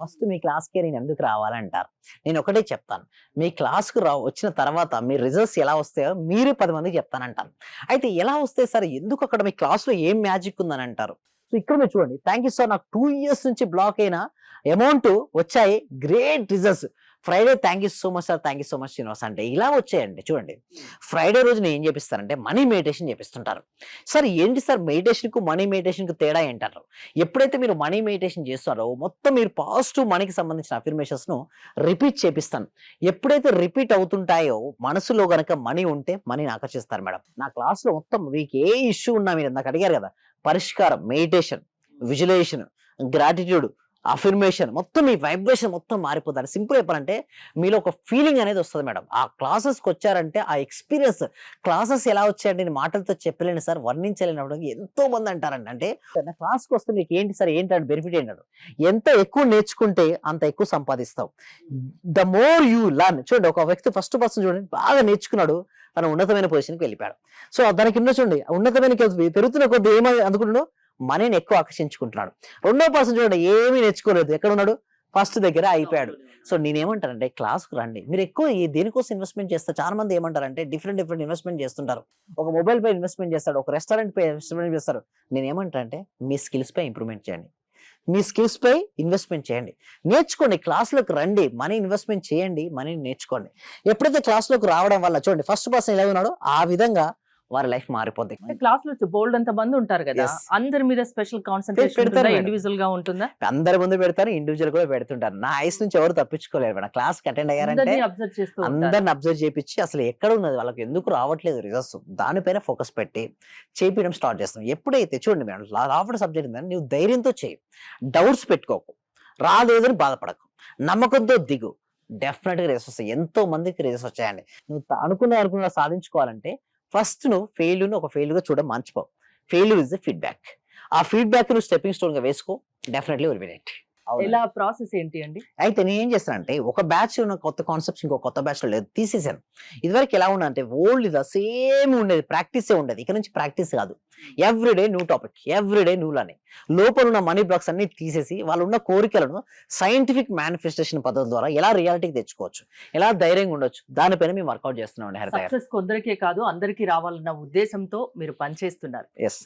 First మీ క్లాస్‌కే నేనెందుకు రావాలంటారు. నేనొకటే చెప్తాను. మీ క్లాస్‌కు వచ్చిన తర్వాత మీ రిజల్ట్స్ ఎలా వస్తాయో మీరు 10 మందికి చెప్తానంటాను. అయితే ఎలా వస్తాయి సార్? ఎందుకు అక్కడ మీ క్లాస్‌లో ఏం మ్యాజిక్ ఉందనంటారు. సో, ఇక్కడ మీరు చూడండి. థాంక్ యూ సార్ నాకు 2 ఇయర్స్ నుంచి బ్లాక్ అయిన అమౌంట్ వచ్చాయి. Great results. Friday thank you so much sir. Thank you so much Srinivas అంటే ఇలా వచ్చాయండి చూడండి. ఫ్రైడే రోజు నేనేం చేపిస్తానంటే మనీ మెడిటేషన్ చేపిస్తుంటారు. సార్ ఏంటి సార్ మెడిటేషన్‌కు, మనీ మెడిటేషన్‌కు తేడా ఏంటంటారు? ఎప్పుడైతే మీరు మనీ మెడిటేషన్ చేస్తారో మొత్తం మీరు పాజిటివ్ మనీకి సంబంధించిన అఫర్మేషన్స్‌ను రిపీట్ చేపిస్తాను. ఎప్పుడైతే రిపీట్ అవుతుంటాయో మనసులో గనక మనీ ఉంటే మనీని ఆకర్షిస్తారు మేడం. నా క్లాస్‌లో మొత్తం మీకు ఏ ఇష్యూ ఉన్నా మీరు ఇందాక అడిగారు కదా! పరిష్కారం, మెడిటేషన్, విజువలైజేషన్, గ్రాటిట్యూడ్, అఫర్మేషన్ మొత్తం మీ వైబ్రేషన్ మొత్తం మారిపోతారు. సింపుల్ చెప్పాలంటే మీలో ఒక ఫీలింగ్ అనేది వస్తది మేడం. ఆ క్లాసెస్‌కొచ్చారంటే ఆ ఎక్స్‌పీరియన్స్ క్లాసెస్ ఎలా వచ్చాయంటే నేను మాటలతో చెప్పలేను సార్, వర్ణించలేనప్పటికి ఎంతో మంది అంటారండి. అంటే నా క్లాస్‌కొస్తే మీకు ఏంటి సార్ ఏంటంటే బెనిఫిట్ ఏంటంటే ఎంత ఎక్కువ నేర్చుకుంటే అంత ఎక్కువ సంపాదిస్తావు. ద మోర్ యూ లెర్న్ చూడండి ఒక వ్యక్తి ఫస్ట్ పర్సన్ చూడండి బాగా నేర్చుకున్నాడు. తన ఉన్నతమైన పొజిషన్‌కి వెళ్ళిపోయాడు. సో, దాని కింద చూడండి ఉన్నతమైన పెరుగుతున్న కొద్దీ ఏమై అందుకుంటున్నాడు? మనీని ఎక్కువ ఆకర్షించుకుంటున్నాడు. రెండో పర్సన్ చూడండి ఏమీ నేర్చుకోలేదు. ఎక్కడున్నాడు? ఫస్ట్ దగ్గర అయిపోయాడు. సో, నేనేమంటానంటే క్లాస్‌కి రండి. మీరు ఎక్కువ దేనికోసం ఇన్వెస్ట్‌మెంట్ చేస్తారు? చాలా మంది ఏమంటారంటే డిఫరెంట్ ఇన్వెస్ట్‌మెంట్ చేస్తుంటారు. ఒక మొబైల్ పై ఇన్వెస్ట్‌మెంట్ చేస్తాడు. ఒక రెస్టారెంట్ పై ఇన్వెస్ట్‌మెంట్ చేస్తారు. నేనేమంటానంటే మీ స్కిల్స్ పై ఇంప్రూవ్‌మెంట్ చేయండి. మీ స్కిల్స్ పై ఇన్వెస్ట్‌మెంట్ చేయండి. నేర్చుకోండి. క్లాస్‌లోకి రండి. మనీ ఇన్వెస్ట్‌మెంట్ చేయండి. మనీని నేర్చుకోండి. ఎప్పుడైతే క్లాస్‌లోకి రావడం వల్ల చూడండి ఫస్ట్ పర్సన్ ఎలా ఉన్నాడో ఆ విధంగా వారి లైఫ్ మారిపోద్ది. అంటే క్లాస్‌లో బోలెడంత మంది ఉంటారు గదా! యెస్. అందరి మీద స్పెషల్ కాన్సంట్రేషన్ పెడతారు ఉంటుందా? మేడం. ఇండివిడ్యుయల్‌గా ఉంటుందా? అందరి ముందు పెడతారు. ఇండివిడ్యువల్ కూడా పెడుతుంటారు. నా ఐస్ నుంచి ఎవరు తప్పించుకోలేరు మేడం. క్లాస్‌కి అటెండ్ అయ్యారంటే అందరిని అబ్జర్వ్ చేస్తూ ఉంటారు. అందరిని అబ్జర్వ్ చేపిచ్చి అసలు ఎక్కడున్నది వాళ్ళకి ఎందుకు రావట్లేదు రిజల్ట్స్ దానిపైన ఫోకస్ పెట్టి చేపియడం స్టార్ట్ చేస్తాం. ఎప్పుడైతే చూడండి మేడం లా ఆఫ్ సబ్జెక్ట్ ఉందని నువ్వు ధైర్యంతో చెయ్యి. డౌట్స్ పెట్టుకోకు. రాలేదని బాధపడకు. నమ్మకంతో దిగు. డెఫినిట్‌గా రిజల్ట్స్ వస్తాయి. ఎంతో మందికి రిజల్ట్స్ వచ్చాయండి. నువ్వు అనుకున్న సాధించుకోవాలంటే ఫస్ట్ నువ్వు ఫెయిల్యూర్‌ని ఒక ఫెయిల్యూర్‌గా చూడడం మర్చిపో. Failure is the feedback. ఆ ఫీడ్‌బ్యాక్ నువ్వు స్టెప్పింగ్ స్టోన్‌గా వేసుకో. Definitely will win it. ఎలా ప్రాసెస్ ఏంటి అండి? అయితే నేనేం చేస్తానంటే, ఒక బ్యాచ్‌లో ఉన్న కొత్త కాన్సెప్ట్స్ ఇంకో కొత్త బ్యాచ్‌లో లేదు. తీసేసాను. ఇదివరకు ఎలా ఉండేదంటే ఓల్డ్‌గా సేమ్ ఉండేది. ప్రాక్టీసే ఉండేది. ఇక నుంచి ప్రాక్టీస్ కాదు. Everyday new topic. Everyday new learning. లోపలున్న మనీ బ్లాక్స్ అన్నీ తీసేసి, వాళ్ళున్న కోరికలను సైంటిఫిక్ మేనిఫెస్టేషన్ పద్ధతి ద్వారా ఎలా రియాలిటీకి తెచ్చుకోవచ్చు, ఎలా ధైర్యంగా ఉండొచ్చు, దానిపైన మేము వర్కౌట్ చేస్తున్నామండి హరిత గారు. సక్సెస్ కొందరికే కాదు అందరికీ రావాలన్న ఉద్దేశంతో మీరు పనిచేస్తున్నారు. యెస్.